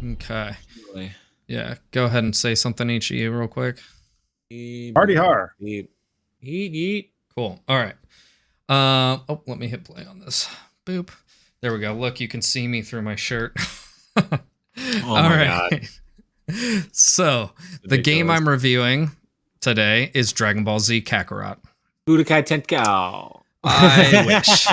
Okay. Really. Yeah. Go ahead and say something, each of you, real quick. Hardy har. Eat, eat. Cool. All right. Oh, let me hit play on this. Boop. There we go. Look, you can see me through my shirt. Oh my God. So, the game I'm reviewing today is Dragon Ball Z Kakarot. Budokai Tenkaichi. I wish.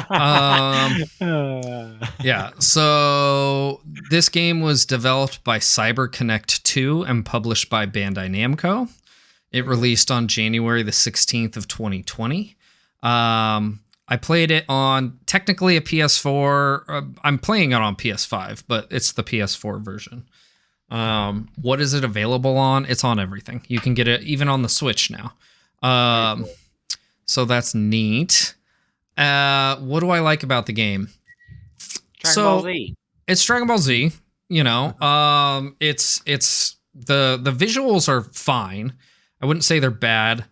Yeah. So this game was developed by CyberConnect 2 and published by Bandai Namco. It released on January the 16th of 2020. I played it on technically a PS4. I'm playing it on PS5, but it's the PS4 version. What is it available on? It's on everything. You can get it even on the Switch now. So that's neat. What do I like about the game? Dragon Ball Z. It's Dragon Ball Z. You know, it's the visuals are fine. I wouldn't say they're bad.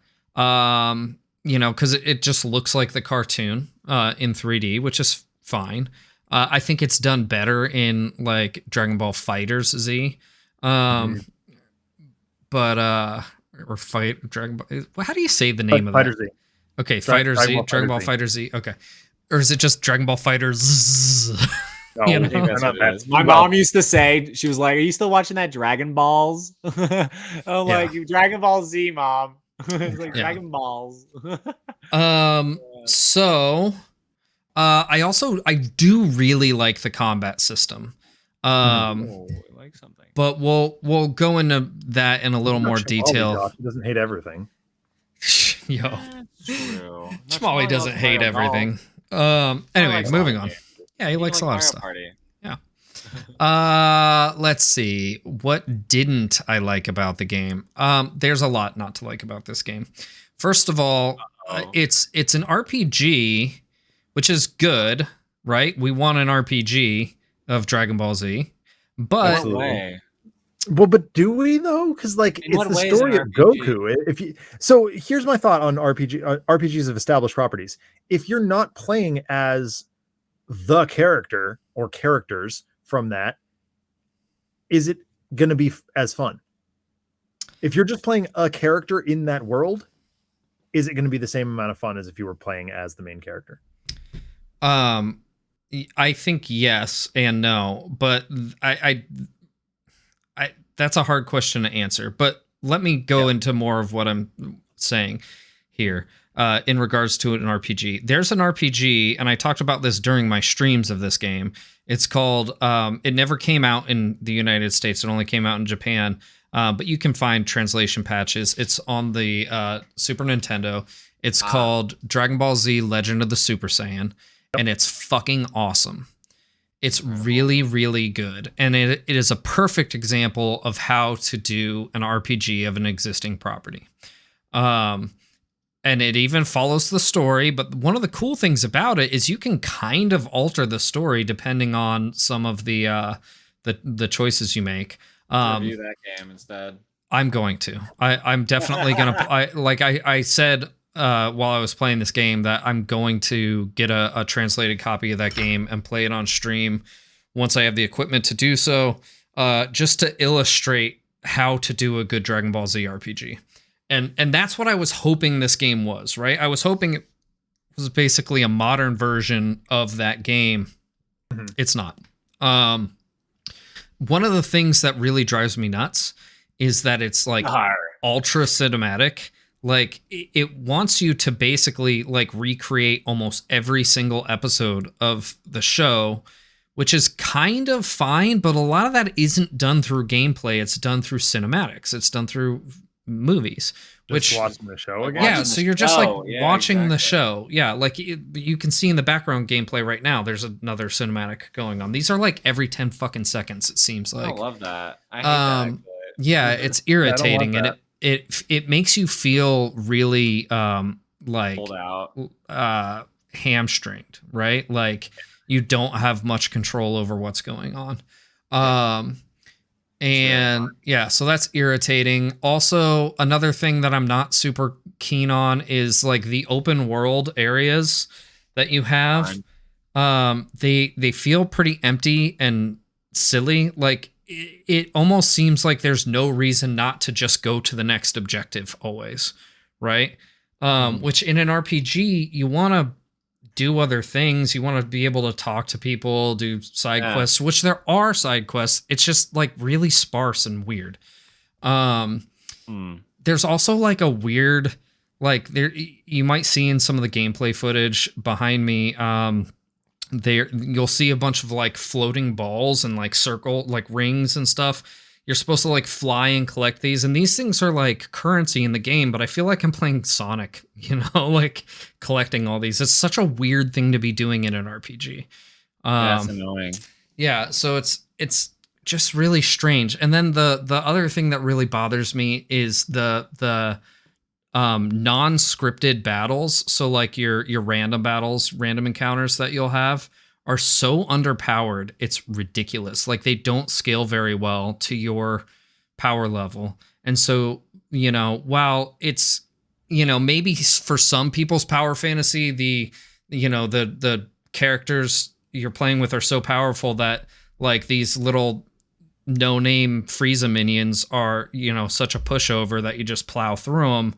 You know, because it just looks like the cartoon in 3D, which is fine. I think it's done better in like Dragon Ball Fighters Z. But or fight Dragon Ball. How do you say the name of Fighter that? Z. Okay, Fighter Z, Dragon Ball Fighter Z. Okay, or is it just Dragon Ball Fighters? No, You know? I think that's what it is. My mom used to say, she was like, "Are you still watching that Dragon Balls?" I'm like, "Dragon Ball Z, mom." It's like Dragon Balls. So, I do really like the combat system. I like something. But we'll go into that in a little more detail. He doesn't hate everything. Yo, True. Schmally doesn't hate everything. Anyway, moving on. Yeah, he likes a lot of stuff. Yeah. Let's see. What didn't I like about the game? There's a lot not to like about this game. First of all, it's an RPG, which is good, right? We want an RPG of Dragon Ball Z, but well, but do we though? Because like it's the story of Goku. So here's my thought on RPGs of established properties. If you're not playing as the character or characters from that, is it going to be as fun? If you're just playing a character in that world, is it going to be the same amount of fun as if you were playing as the main character? I think yes and no, but I that's a hard question to answer. But let me go into more of what I'm saying here in regards to an RPG. There's an RPG, and I talked about this during my streams of this game. It's called, it never came out in the United States. It only came out in Japan. But you can find translation patches. It's on the Super Nintendo. It's called Dragon Ball Z Legend of the Super Saiyan. And it's fucking awesome. It's really, really good. And it is a perfect example of how to do an RPG of an existing property. And it even follows the story. But one of the cool things about it is you can kind of alter the story depending on some of the choices you make. Review that game instead. I'm going to. I'm definitely going to. I said while I was playing this game that I'm going to get a translated copy of that game and play it on stream once I have the equipment to do so, just to illustrate how to do a good Dragon Ball Z RPG. And that's what I was hoping this game was, right? I was hoping it was basically a modern version of that game. Mm-hmm. It's not. One of the things that really drives me nuts is that it's like ultra cinematic. Like it wants you to basically like recreate almost every single episode of the show, which is kind of fine, but a lot of that isn't done through gameplay. It's done through cinematics. It's done through movies. Just watching the show again? Yeah, so you're just like watching the show. Yeah, like you can see in the background gameplay right now, there's another cinematic going on. These are like every 10 fucking seconds, it seems like. I love that. I hate that. Yeah, it's irritating, and it makes you feel really like pulled out. Hamstringed, right? Like you don't have much control over what's going on. And yeah, so that's irritating. Also, another thing that I'm not super keen on is like the open world areas that you have. They feel pretty empty and silly. Like it almost seems like there's no reason not to just go to the next objective always, right? Which in an RPG, you want to do other things. You want to be able to talk to people, do side quests, which there are side quests. It's just like really sparse and weird. There's also like a weird, like there, you might see in some of the gameplay footage behind me, there you'll see a bunch of like floating balls and like circle, like rings and stuff. You're supposed to like fly and collect these, and these things are like currency in the game, but I feel like I'm playing Sonic, you know, like collecting all these. It's such a weird thing to be doing in an RPG. That's annoying. Yeah, so it's just really strange. And then the other thing that really bothers me is the non-scripted battles. So like your random battles, random encounters that you'll have are so underpowered, it's ridiculous. Like they don't scale very well to your power level. And so, you know, while it's, you know, maybe for some people's power fantasy, the characters you're playing with are so powerful that like these little no-name Frieza minions are, you know, such a pushover that you just plow through them.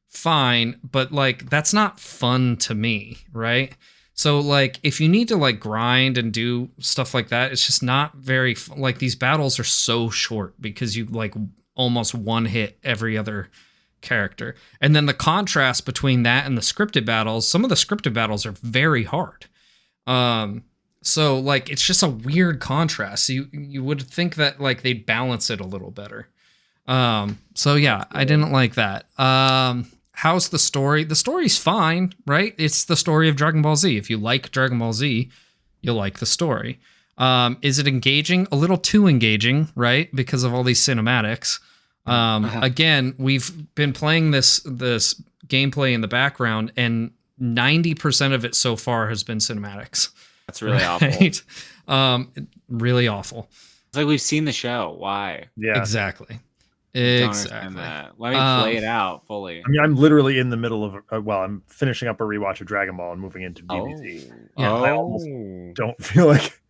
Fine, but like that's not fun to me, right? So like if you need to like grind and do stuff like that, it's just not very like these battles are so short because you like almost one hit every other character. And then the contrast between that and the scripted battles, some of the scripted battles are very hard. So like it's just a weird contrast. You would think that like they'd balance it a little better. So yeah, I didn't like that. How's the story? The story's fine, right? It's the story of Dragon Ball Z. If you like Dragon Ball Z, you'll like the story. Is it engaging? A little too engaging, right? Because of all these cinematics. Again, we've been playing this gameplay in the background, and 90% of it so far has been cinematics. That's really right? Awful. Really awful. It's like we've seen the show. Why? Yeah, exactly. Exactly. Let me play it out fully. I mean, I'm literally in the middle of I'm finishing up a rewatch of Dragon Ball and moving into DBZ. Yeah. I almost don't feel like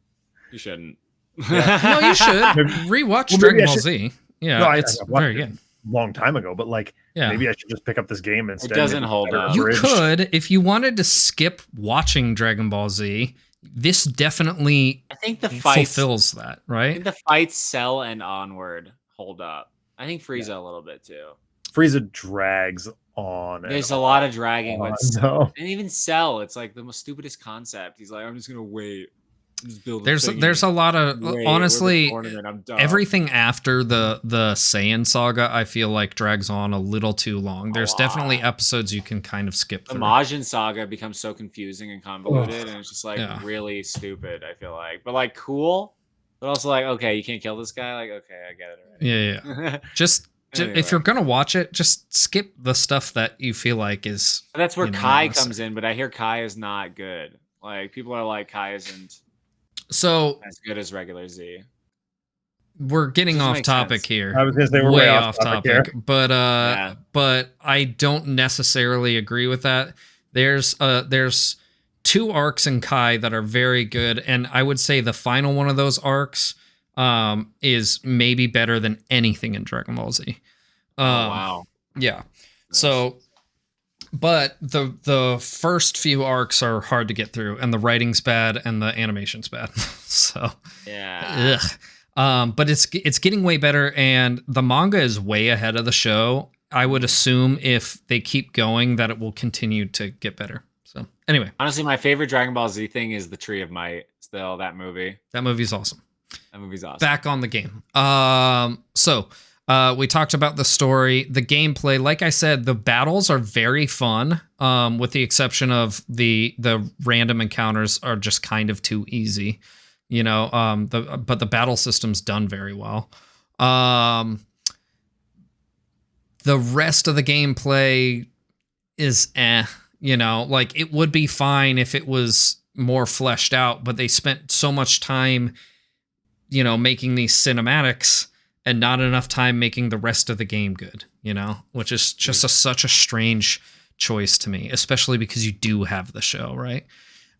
you shouldn't. Yeah. No, you should rewatch Dragon Ball Z. Yeah, no, it's very good. Long time ago, but like maybe I should just pick up this game instead. It doesn't hold up. You could, if you wanted to skip watching Dragon Ball Z. This definitely, I think the fights fulfills that, right? I think the fights Cell and Onward hold up. I think Frieza a little bit too. Frieza drags on. There's a lot of dragging with no. And even Cell, it's like the most stupidest concept. He's like, I'm just gonna wait. There's a lot of honestly everything after the Saiyan saga I feel like drags on a little too long. There's definitely episodes you can kind of skip through. The Majin saga becomes so confusing and convoluted and it's just like really stupid, I feel like. But like cool, but also like, okay, you can't kill this guy. Like, okay, I get it already. Yeah. Just anyway. If you're gonna watch it, just skip the stuff that you feel like is that's where Kai comes in, but I hear Kai is not good. Like people are like Kai isn't so as good as regular Z. We're getting off topic here. I was gonna say we're way off topic, but I don't necessarily agree with that. There's two arcs in Kai that are very good, and I would say the final one of those arcs is maybe better than anything in Dragon Ball Z. Wow. Yeah. Nice. So but the first few arcs are hard to get through, and the writing's bad, and the animation's bad. So yeah. But it's getting way better, and the manga is way ahead of the show. I would assume if they keep going that it will continue to get better. So anyway, honestly, my favorite Dragon Ball Z thing is the Tree of Might. Still, that movie. That movie's awesome. That movie's awesome. Back on the game. So. We talked about the story, the gameplay. Like I said, the battles are very fun, with the exception of the random encounters are just kind of too easy, you know. But the battle system's done very well. The rest of the gameplay is you know, like it would be fine if it was more fleshed out, but they spent so much time, you know, making these cinematics and not enough time making the rest of the game good, you know, which is just such a strange choice to me, especially because you do have the show, right?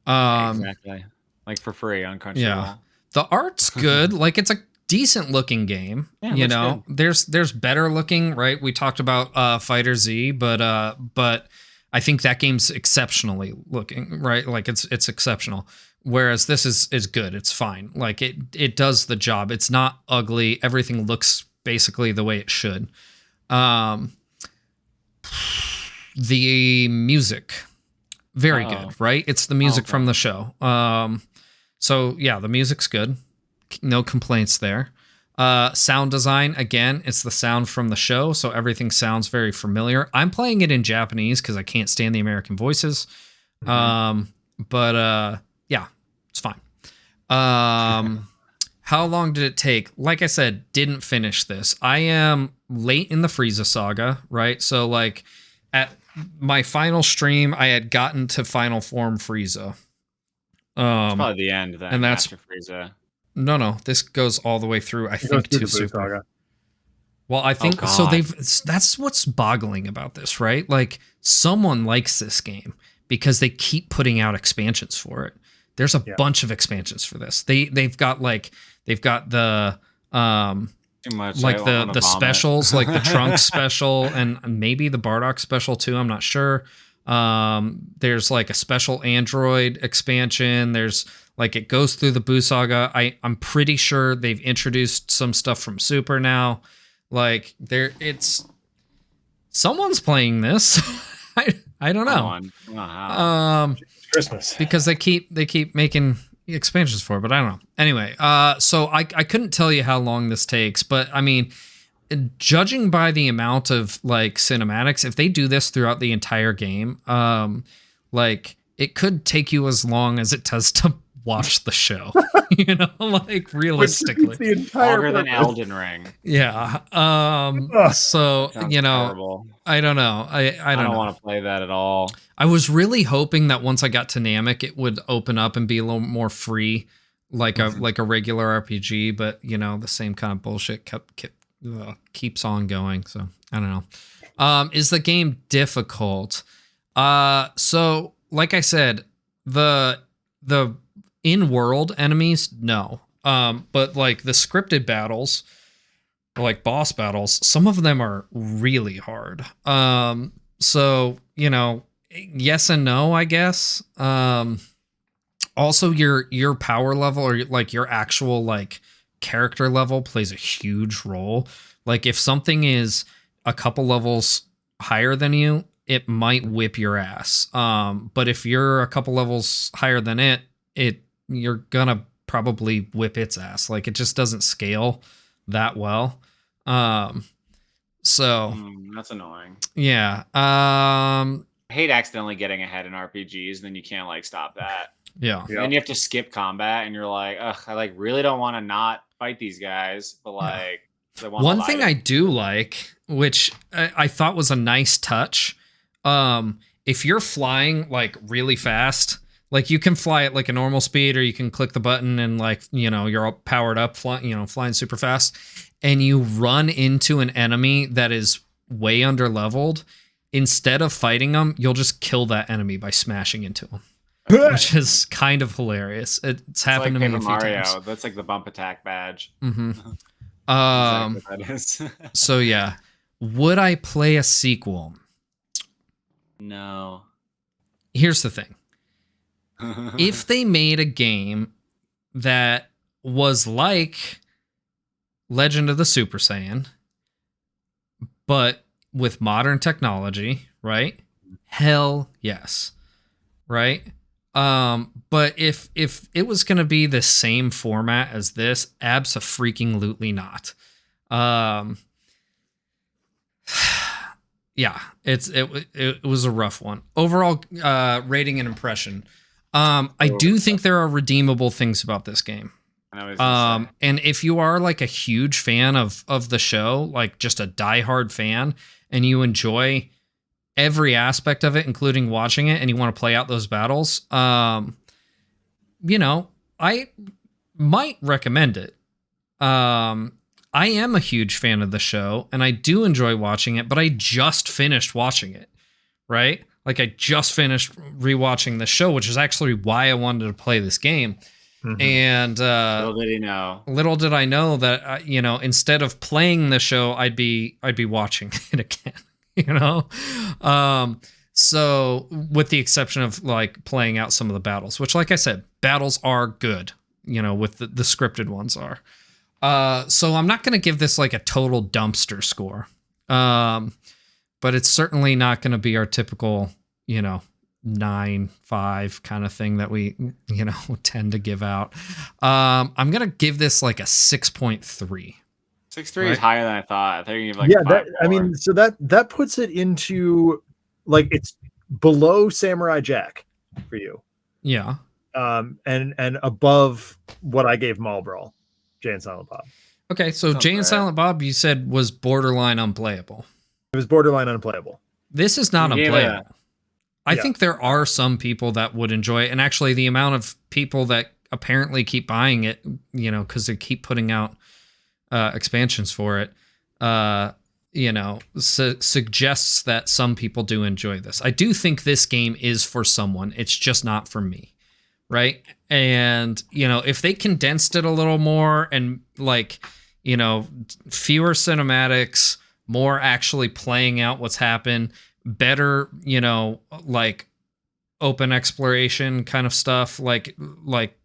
Exactly. Like for free on Crunchyroll. Yeah. The art's good. Like it's decent looking game. Yeah, you know, there's better looking, right? We talked about Fighter Z, but I think that game's exceptionally looking, right? Like it's exceptional. Whereas this is good. It's fine. Like it does the job. It's not ugly. Everything looks basically the way it should. The music, very good, right? It's the music from the show. So yeah, the music's good. No complaints there. Sound design, again, it's the sound from the show, so everything sounds very familiar. I'm playing it in Japanese because I can't stand the American voices. But yeah, it's fine. How long did it take? Like I said, didn't finish this. I am late in the Frieza saga, right? So like at my final stream, I had gotten to final form Frieza. It's probably the end then, and that's after Frieza. No, this goes all the way through, I think, to Super. Saga. Well, I think so. That's what's boggling about this, right? Like someone likes this game because they keep putting out expansions for it. There's a bunch of expansions for this. They've got the Too much, like the specials, like the Trunks special and maybe the Bardock special too. I'm not sure. There's like a special Android expansion. There's like it goes through the Buu saga. I'm pretty sure they've introduced some stuff from Super now. Like someone's playing this. I don't know. Christmas. Because they keep making expansions for it, but I don't know. Anyway, so I couldn't tell you how long this takes, but I mean, judging by the amount of like cinematics, if they do this throughout the entire game, like it could take you as long as it does to watch the show. You know, like realistically, longer than Elden Ring. Yeah. So you know, terrible. I don't know. I don't want to play that at all. I was really hoping that once I got to Namek, it would open up and be a little more free, like a regular RPG. But you know, the same kind of bullshit keeps on going. So I don't know. Is the game difficult? So like I said, the in-world enemies, no. But like the scripted battles, like boss battles, some of them are really hard. So, you know, yes and no, I guess. Also your power level or like your actual like character level plays a huge role. Like if something is a couple levels higher than you, it might whip your ass. But if you're a couple levels higher than you're gonna probably whip its ass. Like it just doesn't scale that well. So that's annoying. Yeah. I hate accidentally getting ahead in RPGs, and then you can't like stop that. Yeah. And you have to skip combat, and you're like, ugh, I like really don't want to not fight these guys, but like one thing I do like, which I thought was a nice touch, if you're flying like really fast, like you can fly at like a normal speed, or you can click the button and like, you know, you're all powered up, flying super fast, and you run into an enemy that is way under leveled. Instead of fighting them, you'll just kill that enemy by smashing into them, which is kind of hilarious. It's happened like to me a few times. That's like the bump attack badge. Mm-hmm. Exactly what that is. So yeah, would I play a sequel? No. Here's the thing. If they made a game that was like Legend of the Super Saiyan, but with modern technology, right? Hell yes. Right? But if it was going to be the same format as this, abso-freaking-lutely not. Yeah, it was a rough one. Overall rating and impression. I do think there are redeemable things about this game. And if you are like a huge fan of the show, like just a diehard fan, and you enjoy every aspect of it, including watching it, and you want to play out those battles, you know, I might recommend it. I am a huge fan of the show, and I do enjoy watching it, but I just finished watching it, right? Like I just finished rewatching the show, which is actually why I wanted to play this game. And little did I know that instead of playing the show, I'd be watching it again. So with the exception of like playing out some of the battles, which, like I said, battles are good. With the scripted ones are. So I'm not going to give this like a total dumpster score. But it's certainly not going to be our typical, 9-5 kind of thing that we, tend to give out. I'm going to give this like a 6.3. 6.3 is higher than I thought. I thought you gonna give like 5.4. So that puts it into like it's below Samurai Jack for you. Yeah. And above what I gave Mall Brawl, Jay and Silent Bob. Okay, so Jay and Silent Bob, you said was borderline unplayable. It was borderline unplayable. This is not unplayable. I think there are some people that would enjoy it, and actually the amount of people that apparently keep buying it, because they keep putting out expansions for it, suggests that some people do enjoy this. I do think this game is for someone. It's just not for me. Right. And, if they condensed it a little more and like, fewer cinematics, more actually playing out what's happened, better, like open exploration kind of stuff, like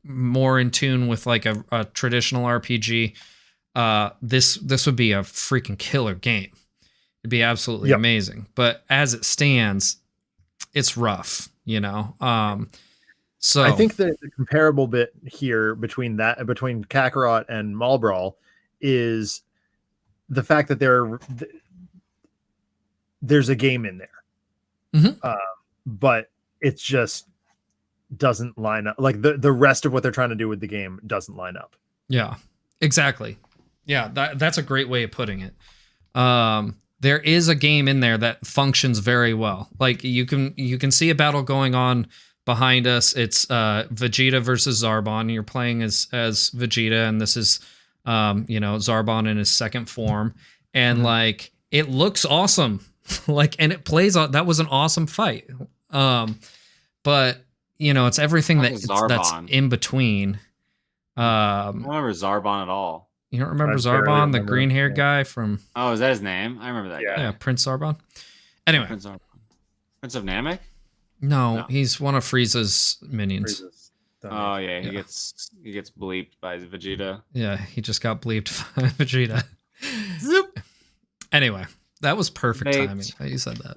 more in tune with like a traditional RPG. This would be a freaking killer game. It'd be absolutely amazing. But as it stands, it's rough, So I think the comparable bit here between Kakarot and Mall Brawl is the fact that there's a game in there, but it just doesn't line up. Like the rest of what they're trying to do with the game doesn't line up. Yeah, exactly. Yeah, that's a great way of putting it. There is a game in there that functions very well. Like you can see a battle going on behind us. It's Vegeta versus Zarbon. You're playing as Vegeta, and this is Zarbon in his second form, and like it looks awesome. Like, and it plays on. That was an awesome fight. But it's everything that's in between. I don't remember Zarbon at all. You don't remember Zarbon, the green-haired guy from? Oh, is that his name? I remember that guy. Yeah, Prince Zarbon. Anyway, Prince of Namek. No, he's one of Frieza's minions. Oh yeah, he gets bleeped by Vegeta. Yeah, he just got bleeped by Vegeta. Zoop. Anyway, that was perfect timing. You said that.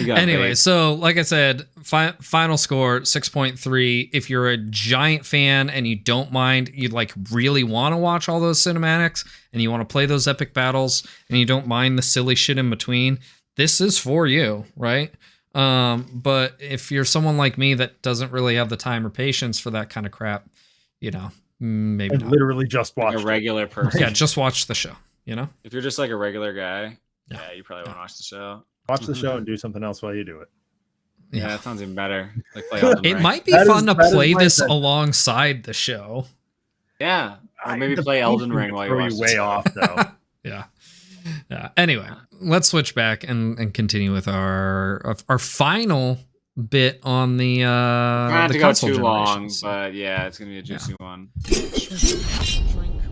Anyway, so like I said, final score 6.3. If you're a giant fan and you don't mind, you'd like really want to watch all those cinematics and you want to play those epic battles and you don't mind the silly shit in between, this is for you, right? But if you're someone like me that doesn't really have the time or patience for that kind of crap, maybe not. Literally just watch a regular person. Yeah, just watch the show. If you're just like a regular guy, yeah, you probably want to watch the show. Watch the show and do something else while you do it. Yeah, that sounds even better. Like play Elden Ring. It might be fun to play this alongside the show. Yeah, or maybe play Elden Ring while you're watching. Way off though. Yeah. Anyway, let's switch back and continue with our final bit on the not to go too long, generations. but yeah, it's gonna be a juicy one. Shrink.